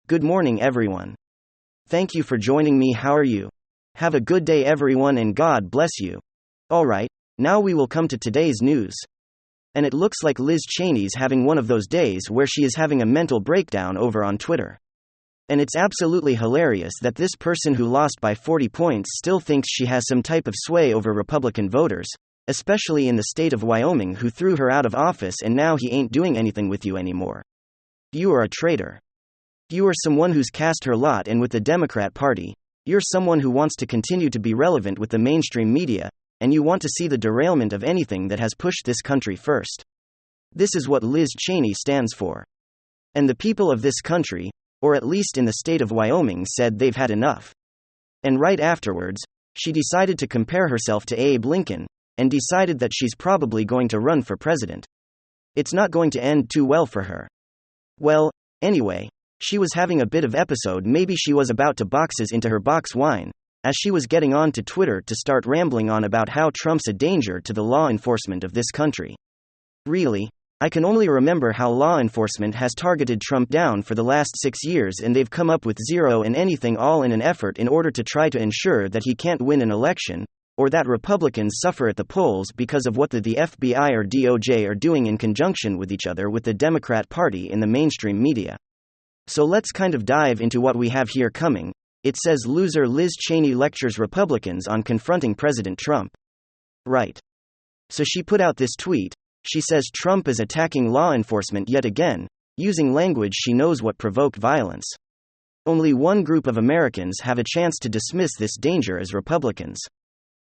Good morning, everyone. Thank you for joining me. How are you? Have a good day, everyone, and God bless you. Alright, now we will come to today's news. And it looks like Liz Cheney's having one of those days where she is having a mental breakdown over on Twitter. And it's absolutely hilarious that this person who lost by 40 points still thinks she has some type of sway over Republican voters, especially in the state of Wyoming, who threw her out of office and now he ain't doing anything with you anymore. You are a traitor. You are someone who's cast her lot in with the Democrat Party. You're someone who wants to continue to be relevant with the mainstream media, and you want to see the derailment of anything that has pushed this country first. This is what Liz Cheney stands for. And the people of this country, or at least in the state of Wyoming, said they've had enough. And right afterwards, she decided to compare herself to Abe Lincoln, and decided that she's probably going to run for president. It's not going to end too well for her. Well, anyway, she was having a bit of episode. Maybe she was about to boxes into her box wine, as she was getting on to Twitter to start rambling on about how Trump's a danger to the law enforcement of this country. Really, I can only remember how law enforcement has targeted Trump down for the last 6 years, and they've come up with zero and anything, all in an effort in order to try to ensure that he can't win an election, or that Republicans suffer at the polls because of what the FBI or DOJ are doing in conjunction with each other with the Democrat Party in the mainstream media. So let's kind of dive into what we have here coming. It says loser Liz Cheney lectures Republicans on confronting President Trump. Right. So she put out this tweet. She says Trump is attacking law enforcement yet again, using language she knows what provoked violence. Only one group of Americans have a chance to dismiss this danger as Republicans.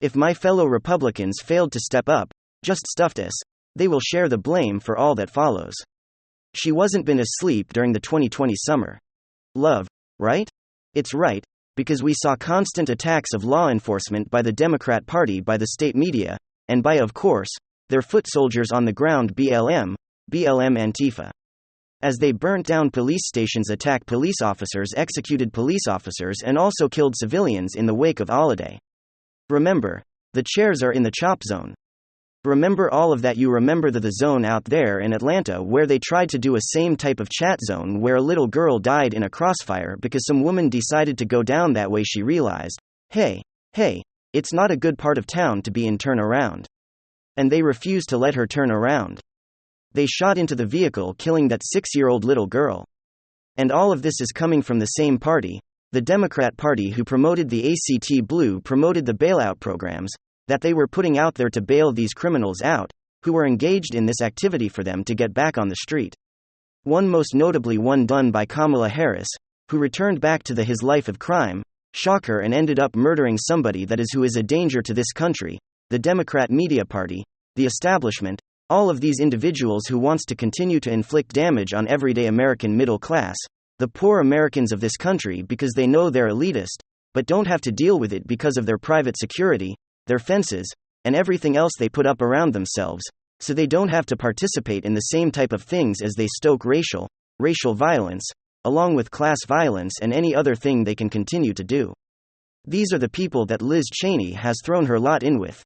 If my fellow Republicans failed to step up, just stuffed us, they will share the blame for all that follows. She wasn't been asleep during the 2020 summer. Love, right? It's right, because we saw constant attacks of law enforcement by the Democrat Party, by the state media, and by, of course, their foot soldiers on the ground, BLM Antifa. As they burnt down police stations, attacked police officers, executed police officers, and also killed civilians in the wake of holiday. Remember, the chairs are in the chop zone. Remember all of that. You remember the zone out there in Atlanta where they tried to do a same type of chat zone where a little girl died in a crossfire because some woman decided to go down that way. She realized, hey, it's not a good part of town to be in, turn around. And they refused to let her turn around. They shot into the vehicle, killing that 6-year-old little girl. And all of this is coming from the same party, the Democrat Party, who promoted the ACT Blue, promoted the bailout programs that they were putting out there to bail these criminals out, who were engaged in this activity for them to get back on the street. One most notably one done by Kamala Harris, who returned back to his life of crime, shocker, and ended up murdering somebody who is a danger to this country, the Democrat media party, the establishment, all of these individuals who wants to continue to inflict damage on everyday American middle class, the poor Americans of this country, because they know they're elitist, but don't have to deal with it because of their private security, their fences, and everything else they put up around themselves, so they don't have to participate in the same type of things as they stoke racial violence, along with class violence and any other thing they can continue to do. These are the people that Liz Cheney has thrown her lot in with.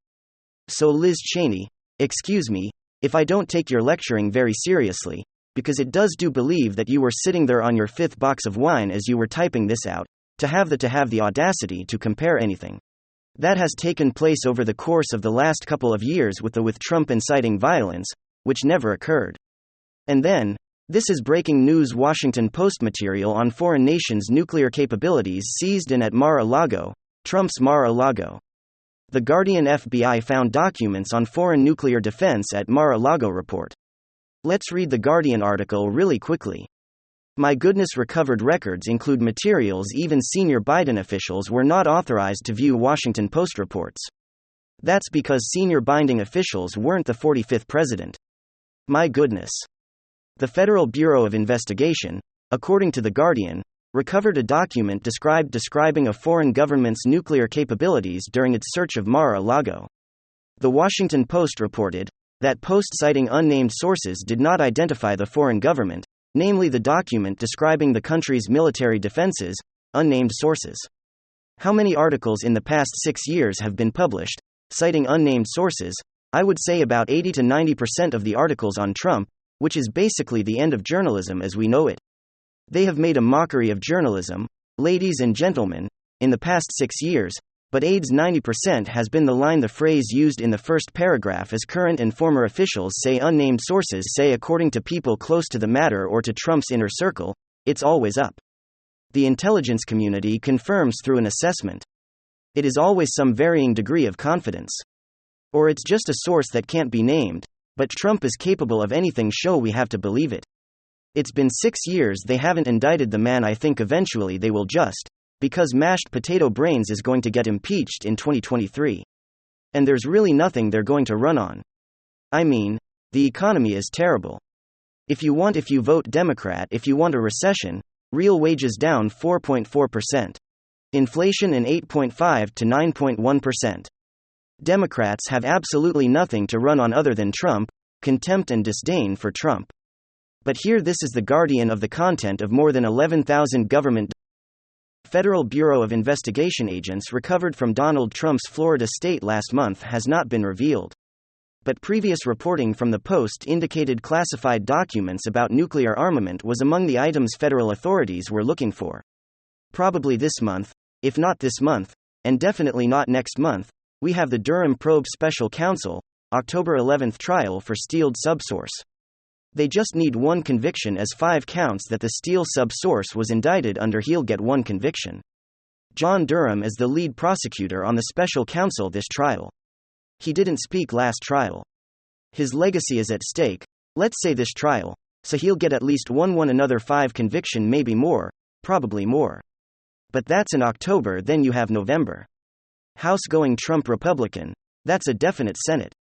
So Liz Cheney, excuse me, if I don't take your lecturing very seriously, because it does do believe that you were sitting there on your 5th box of wine as you were typing this out, to have the audacity to compare anything that has taken place over the course of the last couple of years with Trump inciting violence, which never occurred. And then, this is breaking news: Washington Post material on foreign nations' nuclear capabilities seized in at Mar-a-Lago, Trump's Mar-a-Lago. The Guardian: FBI found documents on foreign nuclear defense at Mar-a-Lago report. Let's read the Guardian article really quickly. My goodness, recovered records include materials even senior Biden officials were not authorized to view, Washington Post reports. That's because senior Biden officials weren't the 45th president. My goodness. The Federal Bureau of Investigation, according to The Guardian, recovered a document describing a foreign government's nuclear capabilities during its search of Mar-a-Lago. The Washington Post reported that post, citing unnamed sources, did not identify the foreign government, namely the document describing the country's military defenses, unnamed sources. How many articles in the past 6 years have been published, citing unnamed sources? I would say about 80 to 90% of the articles on Trump, which is basically the end of journalism as we know it. They have made a mockery of journalism, ladies and gentlemen, in the past 6 years, but AIDS 90% has been the line, the phrase used in the first paragraph, as current and former officials say, unnamed sources say, according to people close to the matter or to Trump's inner circle, it's always up. The intelligence community confirms through an assessment. It is always some varying degree of confidence. Or it's just a source that can't be named, but Trump is capable of anything, so we have to believe it. It's been 6 years they haven't indicted the man. I think eventually they will, just because mashed potato brains is going to get impeached in 2023. And there's really nothing they're going to run on. I mean, the economy is terrible. If you vote Democrat, if you want a recession, real wages down 4.4%. Inflation in 8.5 to 9.1%. Democrats have absolutely nothing to run on other than Trump, contempt and disdain for Trump. But here, this is the Guardian of the content of more than 11,000 government Federal Bureau of Investigation agents recovered from Donald Trump's Florida state last month has not been revealed. But previous reporting from the Post indicated classified documents about nuclear armament was among the items federal authorities were looking for. Probably this month, if not this month, and definitely not next month, we have the Durham Probe Special Counsel, October 11th trial for Steele subsource. They just need one conviction, as 5 counts that the Steele subsource was indicted under. He'll get one conviction. John Durham is the lead prosecutor on the special counsel this trial. He didn't speak last trial. His legacy is at stake, let's say this trial, so he'll get at least another 5 conviction, maybe more, probably more. But that's in October. Then you have November. House going Trump Republican. That's a definite. Senate.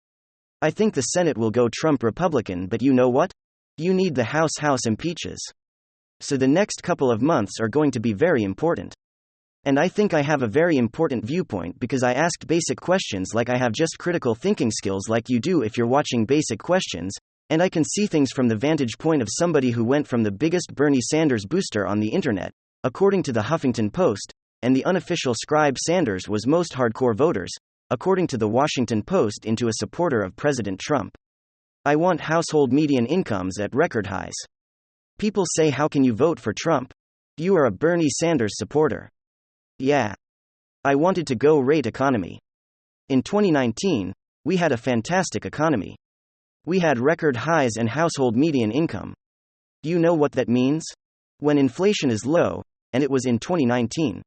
I think the Senate will go Trump Republican, but you know what? You need the House impeaches. So the next couple of months are going to be very important. And I think I have a very important viewpoint because I asked basic questions, like I have just critical thinking skills like you do if you're watching Basic Questions, and I can see things from the vantage point of somebody who went from the biggest Bernie Sanders booster on the internet, according to the Huffington Post, and the unofficial scribe Sanders was most hardcore voters, according to the Washington Post, into a supporter of President Trump. I want household median incomes at record highs. People say, how can you vote for Trump? You are a Bernie Sanders supporter. Yeah. I wanted to go rate economy. In 2019, we had a fantastic economy. We had record highs and household median income. You know what that means? When inflation is low, and it was in 2019,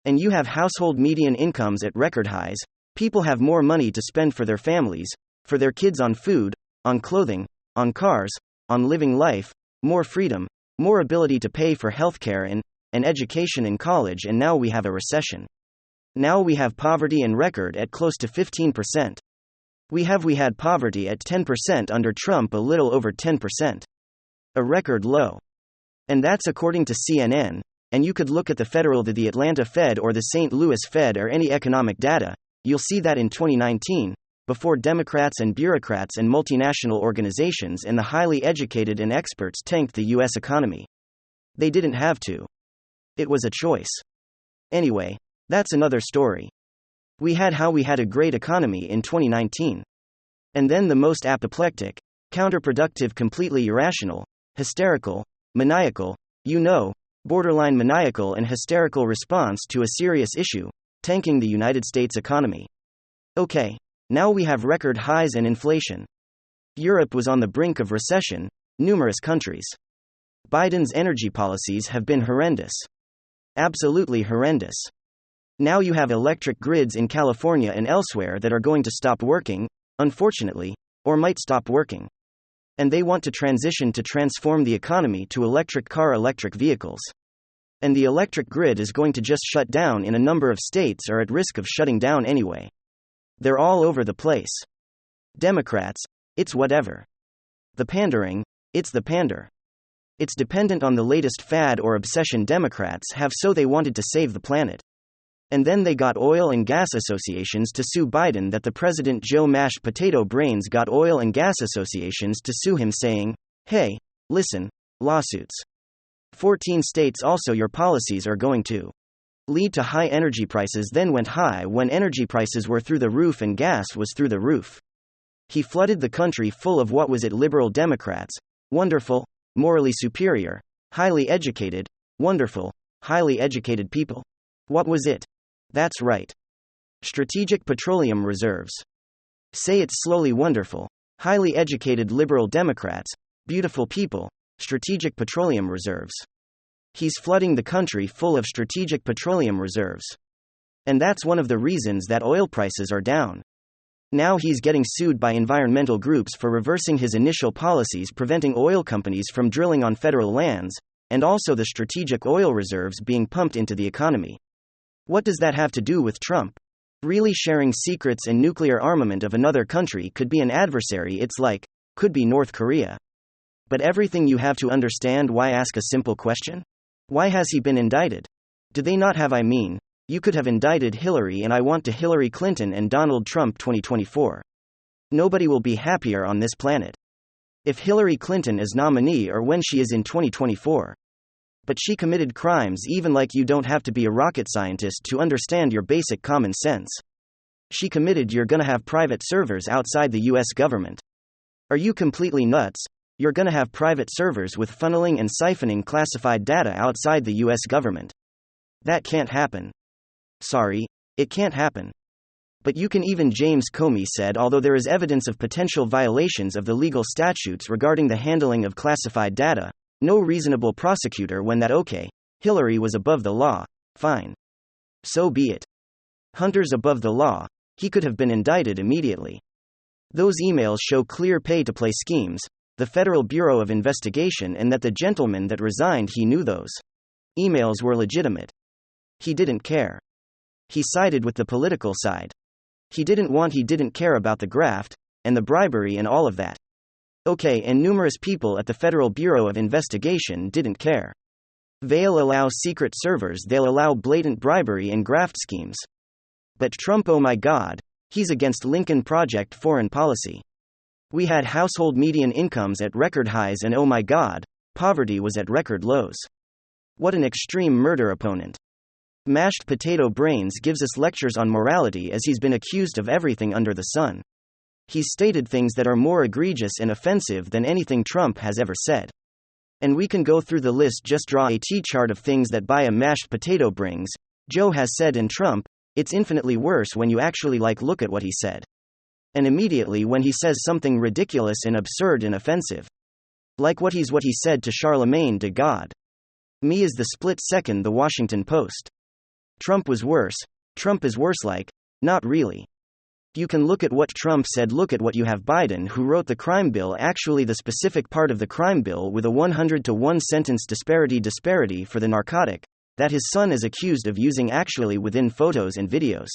and you have household median incomes at record highs, people have more money to spend for their families, for their kids, on food, on clothing, on cars, on living life, more freedom, more ability to pay for healthcare and education in college. And now we have a recession. Now we have poverty and record at close to 15%. We had poverty at 10% under Trump, a little over 10%. A record low. And that's according to CNN, and you could look at the Atlanta Fed or the St. Louis Fed or any economic data, you'll see that in 2019, before Democrats and bureaucrats and multinational organizations and the highly educated and experts tanked the U.S. economy. They didn't have to. It was a choice. Anyway, that's another story. We had a great economy in 2019. And then the most apoplectic, counterproductive, completely irrational, hysterical, maniacal, borderline maniacal and hysterical response to a serious issue, tanking the United States economy. Okay. Now we have record highs and inflation. Europe was on the brink of recession, numerous countries. Biden's energy policies have been horrendous. Absolutely horrendous. Now you have electric grids in California and elsewhere that are going to stop working, unfortunately, or might stop working. And they want to transform the economy to electric vehicles. And the electric grid is going to just shut down in a number of states, or at risk of shutting down anyway. They're all over the place. Democrats, it's whatever. The pandering, it's the pander. It's dependent on the latest fad or obsession Democrats have, so they wanted to save the planet. And then they got oil and gas associations to sue Biden. That the President Joe mashed potato brains got oil and gas associations to sue him, saying, hey, listen, lawsuits. 14 states also, your policies are going to lead to high energy prices. Then went high when energy prices were through the roof and gas was through the roof. He flooded the country full of what was it, liberal Democrats, wonderful, morally superior, Highly educated, wonderful, highly educated people. What was it? That's right. Strategic Petroleum Reserves. Say it slowly, wonderful, highly educated liberal Democrats, beautiful people, strategic petroleum reserves. He's flooding the country full of strategic petroleum reserves. And that's one of the reasons that oil prices are down. Now he's getting sued by environmental groups for reversing his initial policies preventing oil companies from drilling on federal lands, and also the strategic oil reserves being pumped into the economy. What does that have to do with Trump? Really, sharing secrets and nuclear armament of another country could be an adversary, it's like, could be North Korea. But everything you have to understand. Why ask a simple question? Why has he been indicted? Do they not have? You could have indicted Hillary, and I want to Hillary Clinton and Donald Trump 2024. Nobody will be happier on this planet. If Hillary Clinton is nominee or when she is in 2024. But she committed crimes, even like you don't have to be a rocket scientist to understand your basic common sense. She committed. You're gonna have private servers outside the US government. Are you completely nuts? You're gonna have private servers with funneling and siphoning classified data outside the US government. That can't happen. Sorry, it can't happen. But you can. Even James Comey said, although there is evidence of potential violations of the legal statutes regarding the handling of classified data, no reasonable prosecutor when that. Okay, Hillary was above the law, fine. So be it. Hunter's above the law, he could have been indicted immediately. Those emails show clear pay-to-play schemes, the Federal Bureau of Investigation, and that the gentleman that resigned, he knew those emails were legitimate. He didn't care. He sided with the political side. He didn't care about the graft, and the bribery and all of that. Okay, and numerous people at the Federal Bureau of Investigation didn't care. They'll allow secret servers, they'll allow blatant bribery and graft schemes. But Trump, oh my God, he's against Lincoln Project foreign policy. We had household median incomes at record highs, and oh my God, poverty was at record lows. What an extreme murder opponent. Mashed potato brains gives us lectures on morality as he's been accused of everything under the sun. He's stated things that are more egregious and offensive than anything Trump has ever said. And we can go through the list, just draw a T-chart of things that by a mashed potato brings, Joe has said, and Trump, it's infinitely worse when you actually look at what he said. And immediately when he says something ridiculous and absurd and offensive. Like what he said to Charlemagne de God. Me is the split second, the Washington Post. Trump was worse. Trump is worse, not really. You can look at what Trump said, look at what you have Biden, who wrote the crime bill, actually the specific part of the crime bill with a 100-to-1 sentence disparity for the narcotic that his son is accused of using, actually within photos and videos.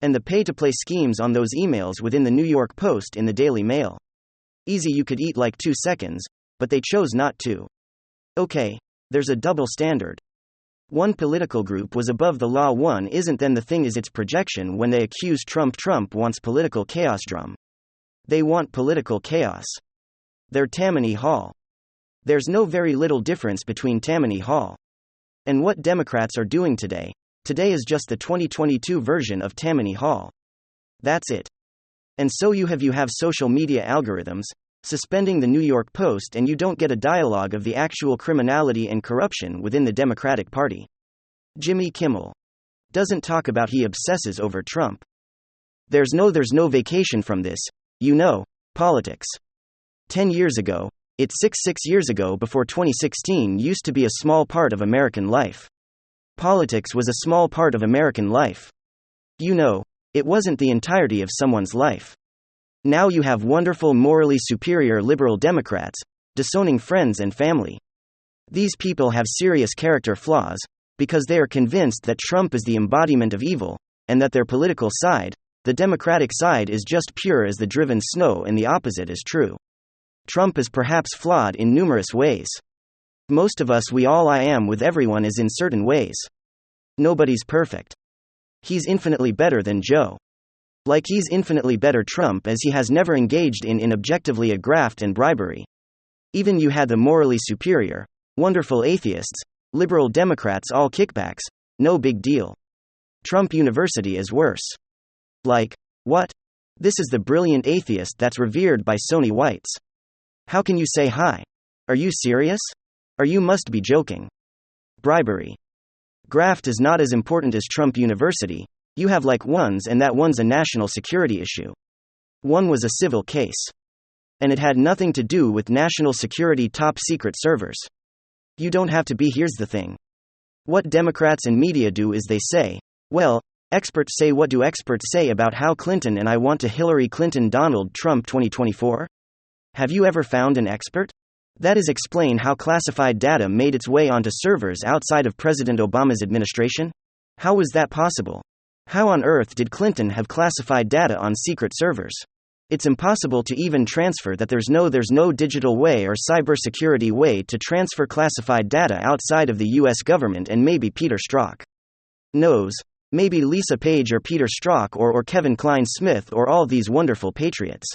And the pay-to-play schemes on those emails within the New York Post in the Daily Mail. Easy, you could eat 2 seconds, but they chose not to. Okay, there's a double standard. One political group was above the law, one isn't. Then the thing is, it's projection when they accuse Trump. Trump wants political chaos drum. They want political chaos. They're Tammany Hall. There's no very little difference between Tammany Hall and what Democrats are doing today. Today is just the 2022 version of Tammany Hall. That's it. And so you have social media algorithms suspending the New York Post, and you don't get a dialogue of the actual criminality and corruption within the Democratic Party. Jimmy Kimmel doesn't talk about, he obsesses over Trump. There's no vacation from this, politics. 10 years ago, it's 6 years ago, before 2016 used to be a small part of American life. Politics was a small part of American life. It wasn't the entirety of someone's life. Now you have wonderful, morally superior liberal Democrats disowning friends and family. These people have serious character flaws because they are convinced that Trump is the embodiment of evil, and that their political side, the Democratic side, is just pure as the driven snow, and the opposite is true. Trump is perhaps flawed in numerous ways. Most of us, we all, I am with everyone, is in certain ways. Nobody's perfect. He's infinitely better than Joe. He's infinitely better Trump, as he has never engaged in objectively a graft and bribery. Even you had the morally superior, wonderful atheists, liberal Democrats, all kickbacks, no big deal. Trump University is worse. What? This is the brilliant atheist that's revered by Sony Whites. How can you say hi? Are you serious? Or you must be joking. Bribery. Graft is not as important as Trump University. You have like ones, and that one's a national security issue. One was a civil case. And it had nothing to do with national security top secret servers. You don't have to be. Here's the thing. What Democrats and media do is they say, well, experts say. What do experts say about how Clinton and I want to Hillary Clinton Donald Trump 2024? Have you ever found an expert? That is, explain how classified data made its way onto servers outside of President Obama's administration? How was that possible? How on earth did Clinton have classified data on secret servers? It's impossible to even transfer that. There's no digital way or cybersecurity way to transfer classified data outside of the US government, and maybe Peter Strzok knows. Maybe Lisa Page or Peter Strzok or Kevin Klein-Smith or all these wonderful patriots.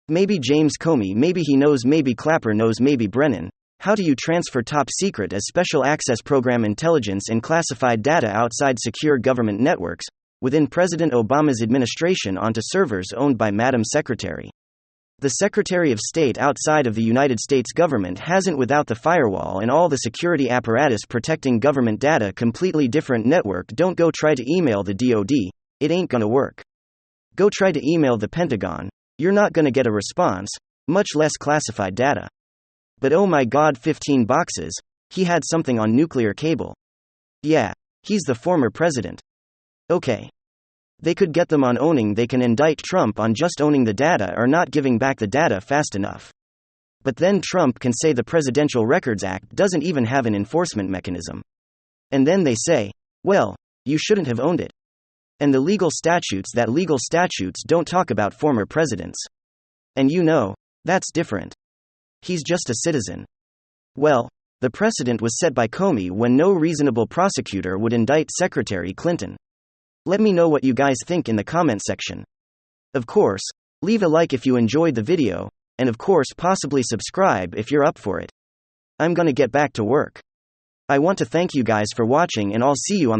Maybe James Comey, maybe he knows, maybe Clapper knows, maybe Brennan. How do you transfer top secret as special access program intelligence and classified data outside secure government networks within President Obama's administration onto servers owned by Madam Secretary? The Secretary of State outside of the United States government hasn't, without the firewall and all the security apparatus protecting government data, completely different network. Don't go try to email the DoD, it ain't gonna work. Go try to email the Pentagon, you're not gonna get a response, much less classified data. But oh my god, 15 boxes, he had something on nuclear cable. Yeah, he's the former president. Okay. They could get them on owning. They can indict Trump on just owning the data or not giving back the data fast enough. But then Trump can say the Presidential Records Act doesn't even have an enforcement mechanism. And then they say, well, you shouldn't have owned it. And the legal statutes don't talk about former presidents. And you know, that's different. He's just a citizen. Well, the precedent was set by Comey when no reasonable prosecutor would indict Secretary Clinton. Let me know what you guys think in the comment section. Of course, leave a like if you enjoyed the video, and of course possibly subscribe if you're up for it. I'm gonna get back to work. I want to thank you guys for watching, and I'll see you on the